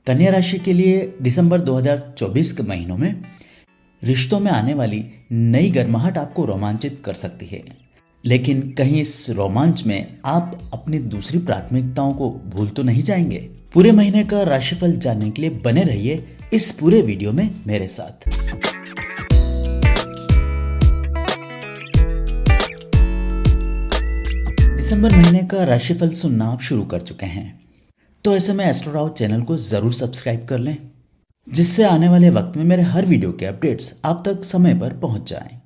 कन्या राशि के लिए दिसंबर 2024 के महीनों में रिश्तों में आने वाली नई गर्माहट आपको रोमांचित कर सकती है, लेकिन कहीं इस रोमांच में आप अपनी दूसरी प्राथमिकताओं को भूल तो नहीं जाएंगे। पूरे महीने का राशिफल जानने के लिए बने रहिए इस पूरे वीडियो में मेरे साथ। दिसंबर महीने का राशिफल सुनना आप शुरू कर चुके हैं, तो ऐसे में एस्ट्रो राउत चैनल को जरूर सब्सक्राइब कर लें, जिससे आने वाले वक्त में मेरे हर वीडियो के अपडेट्स आप तक समय पर पहुंच जाएं।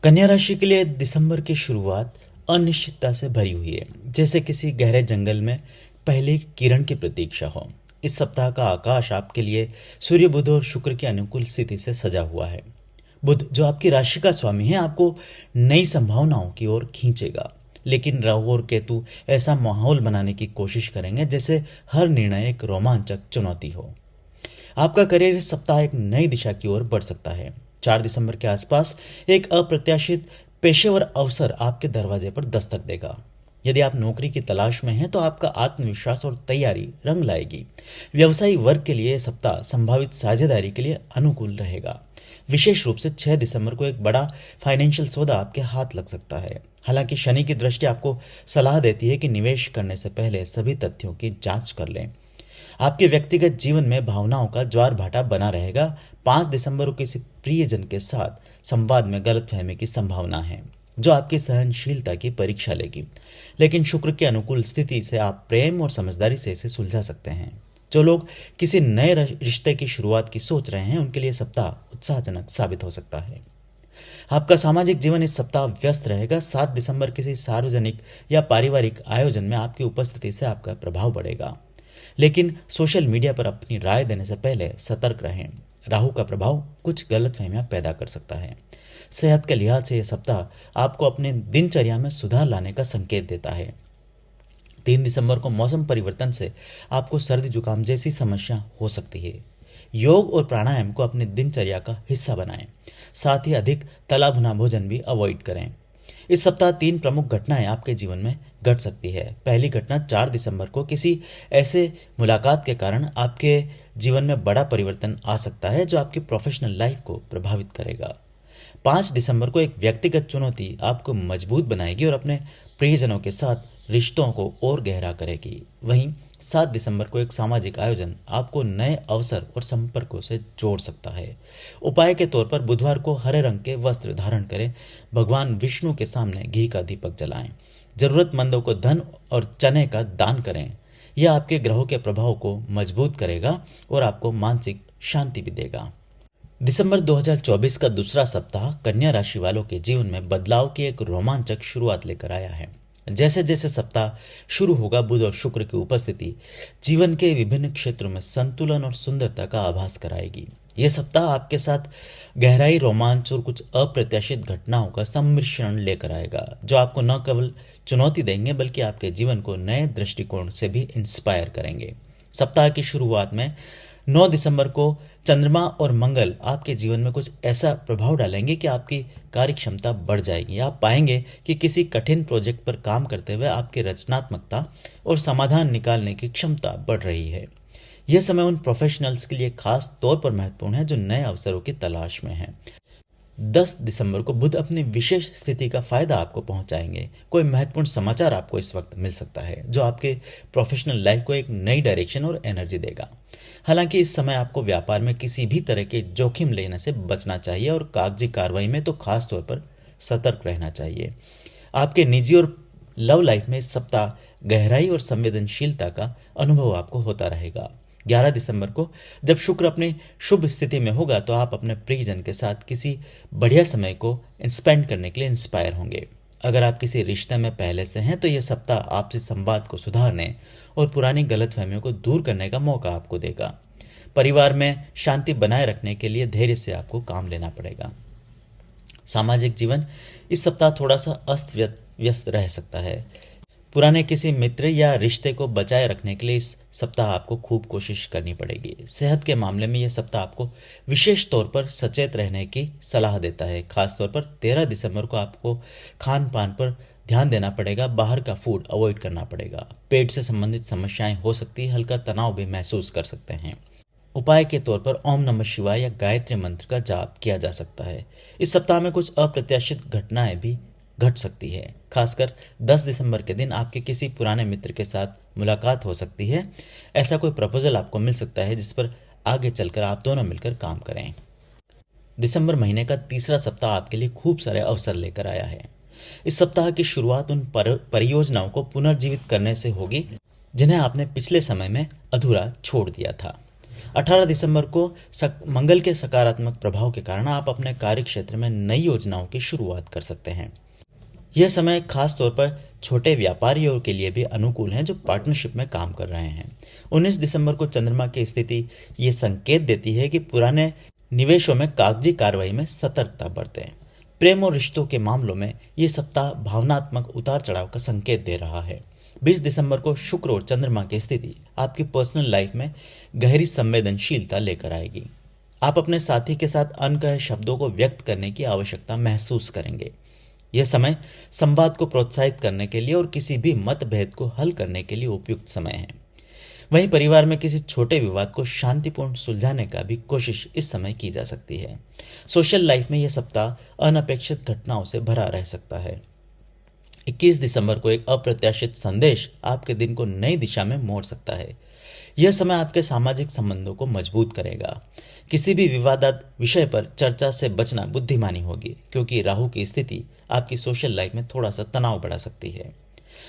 कन्या राशि के लिए दिसंबर की शुरुआत अनिश्चितता से भरी हुई है, जैसे किसी गहरे जंगल में पहली किरण की प्रतीक्षा हो। इस सप्ताह का आकाश आपके लिए सूर्य, बुध और शुक्र की अनुकूल स्थिति से सजा हुआ है। बुध, जो आपकी राशि का स्वामी है, आपको नई संभावनाओं की ओर खींचेगा, लेकिन राहु और केतु ऐसा माहौल बनाने की कोशिश करेंगे जैसे हर निर्णय एक रोमांचक चुनौती हो। आपका करियर इस सप्ताह एक नई दिशा की ओर बढ़ सकता है। 4 दिसंबर के आसपास एक अप्रत्याशित पेशेवर अवसर आपके दरवाजे पर दस्तक देगा। यदि आप नौकरी की तलाश में हैं तो आपका आत्मविश्वास और तैयारी रंग लाएगी। व्यवसायी वर्ग के लिए यह सप्ताह संभावित साझेदारी के लिए अनुकूल रहेगा। विशेष रूप से 6 दिसंबर को एक बड़ा फाइनेंशियल सौदा आपके हाथ लग सकता है। हालांकि शनि की दृष्टि आपको सलाह देती है कि निवेश करने से पहले सभी तथ्यों की जांच कर लें। आपके व्यक्तिगत जीवन में भावनाओं का ज्वार भाटा बना रहेगा। 5 दिसंबर को किसी प्रियजन के साथ संवाद में गलतफहमी की संभावना है, जो आपकी सहनशीलता की परीक्षा लेगी, लेकिन शुक्र की अनुकूल स्थिति से आप प्रेम और समझदारी से इसे सुलझा सकते हैं। जो लोग किसी नए रिश्ते की शुरुआत की सोच रहे हैं, उनके लिए सप्ताह उत्साहजनक साबित हो सकता है। आपका सामाजिक जीवन इस सप्ताह व्यस्त रहेगा। 7 दिसंबर किसी सार्वजनिक या पारिवारिक आयोजन में आपकी उपस्थिति से आपका प्रभाव बढ़ेगा, लेकिन सोशल मीडिया पर अपनी राय देने से पहले सतर्क रहें। राहु का प्रभाव कुछ गलतफहमियां पैदा कर सकता है। सेहत के लिहाज से यह सप्ताह आपको अपने दिनचर्या में सुधार लाने का संकेत देता है। 3 दिसंबर को मौसम परिवर्तन से आपको सर्दी जुकाम जैसी समस्या हो सकती है। योग और प्राणायाम को अपनी दिनचर्या का हिस्सा बनाएं। साथ ही अधिक तला भुना भोजन भी अवॉइड करें। इस सप्ताह 3 प्रमुख घटनाएं आपके जीवन में घट सकती है। पहली घटना 4 दिसंबर को किसी ऐसे मुलाकात के कारण आपके जीवन में बड़ा परिवर्तन आ सकता है, जो आपकी प्रोफेशनल लाइफ को प्रभावित करेगा। 5 दिसंबर को एक व्यक्तिगत चुनौती आपको मजबूत बनाएगी और अपने प्रियजनों के साथ रिश्तों को और गहरा करेगी। वहीं 7 दिसंबर को एक सामाजिक आयोजन आपको नए अवसर और संपर्कों से जोड़ सकता है। उपाय के तौर पर बुधवार को हरे रंग के वस्त्र धारण करें। भगवान विष्णु के सामने घी का दीपक जलाएं। जरूरतमंदों को धन और चने का दान करें। यह आपके ग्रहों के प्रभाव को मजबूत करेगा और आपको मानसिक शांति भी देगा। दिसंबर 2024 का दूसरा सप्ताह कन्या राशि वालों के जीवन में बदलाव की एक रोमांचक शुरुआत लेकर आया है। जैसे जैसे सप्ताह शुरू होगा, बुध और शुक्र की उपस्थिति जीवन के विभिन्न क्षेत्रों में संतुलन और सुंदरता का आभास कराएगी। यह सप्ताह आपके साथ गहराई, रोमांच और कुछ अप्रत्याशित घटनाओं का सम्मिश्रण लेकर आएगा, जो आपको न केवल चुनौती देंगे बल्कि आपके जीवन को नए दृष्टिकोण से भी इंस्पायर करेंगे। सप्ताह की शुरुआत में 9 दिसंबर को चंद्रमा और मंगल आपके जीवन में कुछ ऐसा प्रभाव डालेंगे कि आपकी कार्य क्षमता बढ़ जाएगी। आप पाएंगे कि किसी कठिन प्रोजेक्ट पर काम करते हुए आपकी रचनात्मकता और समाधान निकालने की क्षमता बढ़ रही है। यह समय उन प्रोफेशनल्स के लिए खास तौर पर महत्वपूर्ण है जो नए अवसरों की तलाश में हैं। 10 दिसंबर को बुध अपनी विशेष स्थिति का फायदा आपको पहुंचाएंगे। कोई महत्वपूर्ण समाचार आपको इस वक्त मिल सकता है, जो आपके प्रोफेशनल लाइफ को एक नई डायरेक्शन और एनर्जी देगा। हालांकि इस समय आपको व्यापार में किसी भी तरह के जोखिम लेने से बचना चाहिए और कागजी कार्रवाई में तो खास तौर पर सतर्क रहना चाहिए। आपके निजी और लव लाइफ में इस सप्ताह गहराई और संवेदनशीलता का अनुभव आपको होता रहेगा। 11 दिसंबर को जब शुक्र अपनी शुभ स्थिति में होगा, तो आप अपने प्रियजन के साथ किसी बढ़िया समय को स्पेंड करने के लिए इंस्पायर होंगे। अगर आप किसी रिश्ते में पहले से हैं, तो यह सप्ताह आपसी संवाद को सुधारने और पुरानी गलतफहमियों को दूर करने का मौका आपको देगा। परिवार में शांति बनाए रखने के लिए धैर्य से आपको काम लेना पड़ेगा। सामाजिक जीवन इस सप्ताह थोड़ा सा अस्त व्यस्त रह सकता है। पुराने किसी मित्र या रिश्ते को बचाए रखने के लिए इस सप्ताह आपको खूब कोशिश करनी पड़ेगी। सेहत के मामले में यह सप्ताह आपको विशेष तौर पर सचेत रहने की सलाह देता है। खासतौर पर 13 दिसंबर को आपको खान पान पर ध्यान देना पड़ेगा, बाहर का फूड अवॉइड करना पड़ेगा। पेट से संबंधित समस्याएं हो सकती है, हल्का तनाव भी महसूस कर सकते हैं। उपाय के तौर पर ओम नमः शिवाय या गायत्री मंत्र का जाप किया जा सकता है। इस सप्ताह में कुछ अप्रत्याशित घटनाएं भी घट सकती है। खासकर 10 दिसंबर के दिन आपके किसी पुराने मित्र के साथ मुलाकात हो सकती है। ऐसा कोई प्रपोजल आपको मिल सकता है जिस पर आगे चलकर आप दोनों मिलकर काम करें। दिसंबर महीने का तीसरा सप्ताह आपके लिए खूब सारे अवसर लेकर आया है। इस सप्ताह की शुरुआत उन परियोजनाओं को पुनर्जीवित करने से होगी जिन्हें आपने पिछले समय में अधूरा छोड़ दिया था। 18 दिसंबर को मंगल के सकारात्मक प्रभाव के कारण आप अपने कार्य क्षेत्र में नई योजनाओं की शुरुआत कर सकते हैं। यह समय खास तौर पर छोटे व्यापारियों के लिए भी अनुकूल है जो पार्टनरशिप में काम कर रहे हैं। 19 दिसंबर को चंद्रमा की स्थिति ये संकेत देती है कि पुराने निवेशों में कागजी कार्रवाई में सतर्कता बरतें। प्रेम और रिश्तों के मामलों में ये सप्ताह भावनात्मक उतार चढ़ाव का संकेत दे रहा है। 20 दिसंबर को शुक्र और चंद्रमा की स्थिति आपकी पर्सनल लाइफ में गहरी संवेदनशीलता लेकर आएगी। आप अपने साथी के साथ अनकहे शब्दों को व्यक्त करने की आवश्यकता महसूस करेंगे। यह समय संवाद को प्रोत्साहित करने के लिए और किसी भी मतभेद को हल करने के लिए उपयुक्त समय है। वहीं परिवार में किसी छोटे विवाद को शांतिपूर्ण सुलझाने का भी कोशिश इस समय की जा सकती है। सोशल लाइफ में यह सप्ताह अनपेक्षित घटनाओं से भरा रह सकता है। 21 दिसंबर को एक अप्रत्याशित संदेश आपके दिन को नई दिशा में मोड़ सकता है। यह समय आपके सामाजिक संबंधों को मजबूत करेगा। किसी भी विवादास्पद विषय पर चर्चा से बचना बुद्धिमानी होगी, क्योंकि राहु की स्थिति आपकी सोशल लाइफ में थोड़ा सा तनाव बढ़ा सकती है।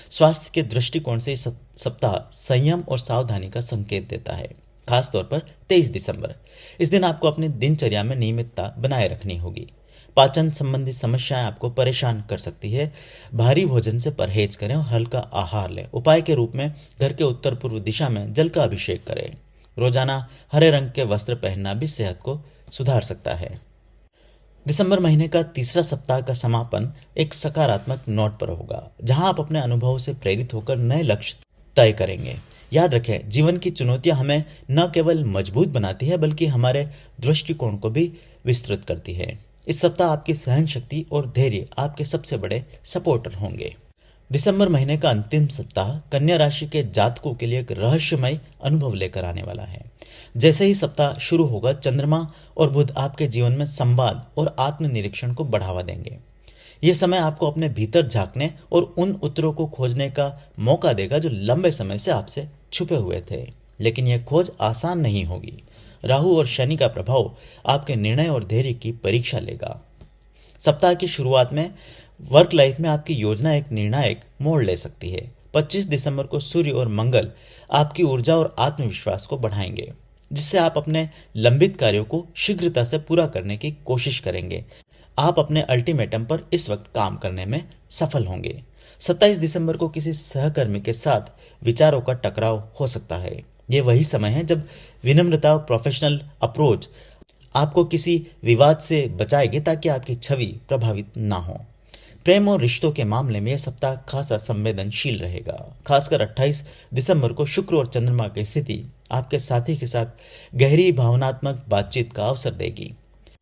स्वास्थ्य के दृष्टिकोण से इस सप्ताह संयम और सावधानी का संकेत देता है। खासतौर पर 23 दिसंबर, इस दिन आपको अपनी दिनचर्या में नियमितता बनाए रखनी होगी। पाचन संबंधी समस्याएं आपको परेशान कर सकती है। भारी भोजन से परहेज करें और हल्का आहार लें। उपाय के रूप में घर के उत्तर पूर्व दिशा में जल का अभिषेक करें। रोजाना हरे रंग के वस्त्र पहनना भी सेहत को सुधार सकता है। दिसंबर महीने का तीसरा सप्ताह का समापन एक सकारात्मक नोट पर होगा, जहां आप अपने अनुभवों से प्रेरित होकर नए लक्ष्य तय करेंगे। याद रखें, जीवन की चुनौतियां हमें न केवल मजबूत बनाती है बल्कि हमारे दृष्टिकोण को भी विस्तृत करती है। इस सप्ताह आपकी सहन शक्ति और धैर्य आपके सबसे बड़े सपोर्टर होंगे। दिसंबर महीने का अंतिम सप्ताह कन्या राशि के जातकों के लिए एक रहस्यमय अनुभव लेकर आने वाला है। जैसे ही सप्ताह शुरू होगा, चंद्रमा और बुध आपके जीवन में संवाद और आत्मनिरीक्षण को बढ़ावा देंगे। यह समय आपको अपने भीतर झांकने और उन उत्तरों को खोजने का मौका देगा जो लंबे समय से आपसे छुपे हुए थे। लेकिन यह खोज आसान नहीं होगी। राहु और शनि का प्रभाव आपके निर्णय और धैर्य की परीक्षा लेगा। सप्ताह की शुरुआत में वर्क लाइफ में आपकी योजना एक निर्णायक मोड़ ले सकती है। 25 दिसंबर को सूर्य और मंगल आपकी ऊर्जा और आत्मविश्वास को बढ़ाएंगे, जिससे आप अपने लंबित कार्यों को शीघ्रता से पूरा करने की कोशिश करेंगे। आप अपने अल्टीमेटम पर इस वक्त काम करने में सफल होंगे। 27 दिसंबर को किसी सहकर्मी के साथ विचारों का टकराव हो सकता है। ये वही समय है जब विनम्रता और प्रोफेशनल अप्रोच आपको किसी विवाद से बचाएगी, ताकि आपकी छवि प्रभावित ना हो। प्रेम और रिश्तों के मामले में यह सप्ताह खासा संवेदनशील रहेगा। खासकर 28 दिसंबर को शुक्र और चंद्रमा की स्थिति आपके साथी के साथ गहरी भावनात्मक बातचीत का अवसर देगी।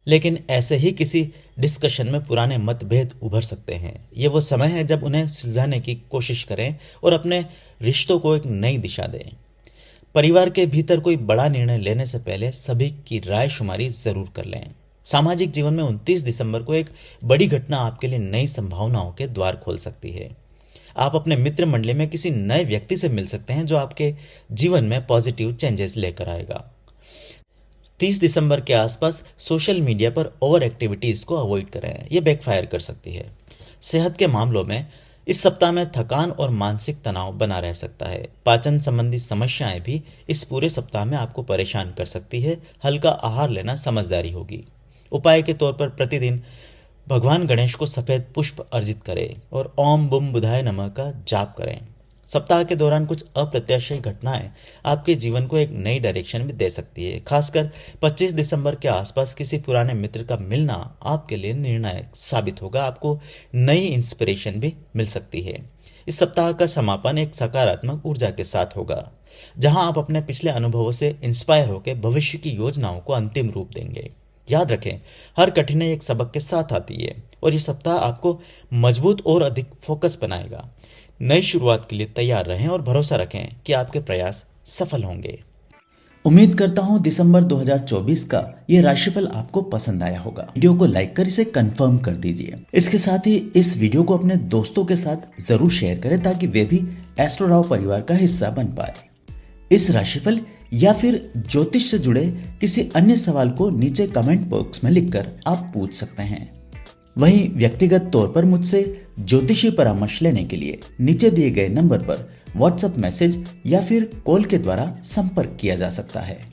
लेकिन ऐसे ही किसी डिस्कशन में पुराने मतभेद उभर सकते हैं। ये वो समय है जब उन्हें सुलझाने की कोशिश करें और अपने रिश्तों को एक नई दिशा दें। परिवार के भीतर कोई बड़ा निर्णय लेने से पहले सभी की राय शुमारी जरूर कर लें। सामाजिक जीवन में 29 दिसंबर को एक बड़ी घटना आपके लिए नई संभावनाओं के द्वार खोल सकती है। आप अपने मित्र मंडली में किसी नए व्यक्ति से मिल सकते हैं जो आपके जीवन में पॉजिटिव चेंजेस लेकर आएगा। 30 दिसंबर के आसपास सोशल मीडिया पर ओवर एक्टिविटीज को अवॉइड करें, यह बैकफायर कर सकती है। सेहत के मामलों में इस सप्ताह में थकान और मानसिक तनाव बना रह सकता है। पाचन संबंधी समस्याएं भी इस पूरे सप्ताह में आपको परेशान कर सकती है। हल्का आहार लेना समझदारी होगी। उपाय के तौर पर प्रतिदिन भगवान गणेश को सफेद पुष्प अर्जित करें और ओम बुम बुधाय नमः का जाप करें। सप्ताह के दौरान कुछ अप्रत्याशित घटनाएं आपके जीवन को एक नई डायरेक्शन में दे सकती है। खासकर 25 दिसंबर के आसपास किसी पुराने मित्र का मिलना आपके लिए निर्णायक साबित होगा। आपको नई इंस्पिरेशन भी मिल सकती है। इस सप्ताह का समापन एक सकारात्मक ऊर्जा के साथ होगा, जहां आप अपने पिछले अनुभवों से इंस्पायर होकर भविष्य की योजनाओं को अंतिम रूप देंगे। याद रखें, हर कठिनाई एक सबक के साथ आती है और ये सप्ताह आपको मजबूत और अधिक फोकस बनाएगा। नई शुरुआत के लिए तैयार रहें और भरोसा रखें कि आपके प्रयास सफल होंगे। उम्मीद करता हूं दिसंबर 2024 का ये राशिफल आपको पसंद आया होगा। वीडियो को लाइक कर इसे कंफर्म कर दीजिए। इसके साथ ही इस वीडियो को अपने दोस्तों के साथ जरूर शेयर करें ताकि वे भी एस्ट्रो राव परिवार का हिस्सा बन पाए। इस राशिफल या फिर ज्योतिष से जुड़े किसी अन्य सवाल को नीचे कमेंट बॉक्स में लिखकर आप पूछ सकते हैं। वहीं व्यक्तिगत तौर पर मुझसे ज्योतिषी परामर्श लेने के लिए नीचे दिए गए नंबर पर व्हाट्सएप मैसेज या फिर कॉल के द्वारा संपर्क किया जा सकता है।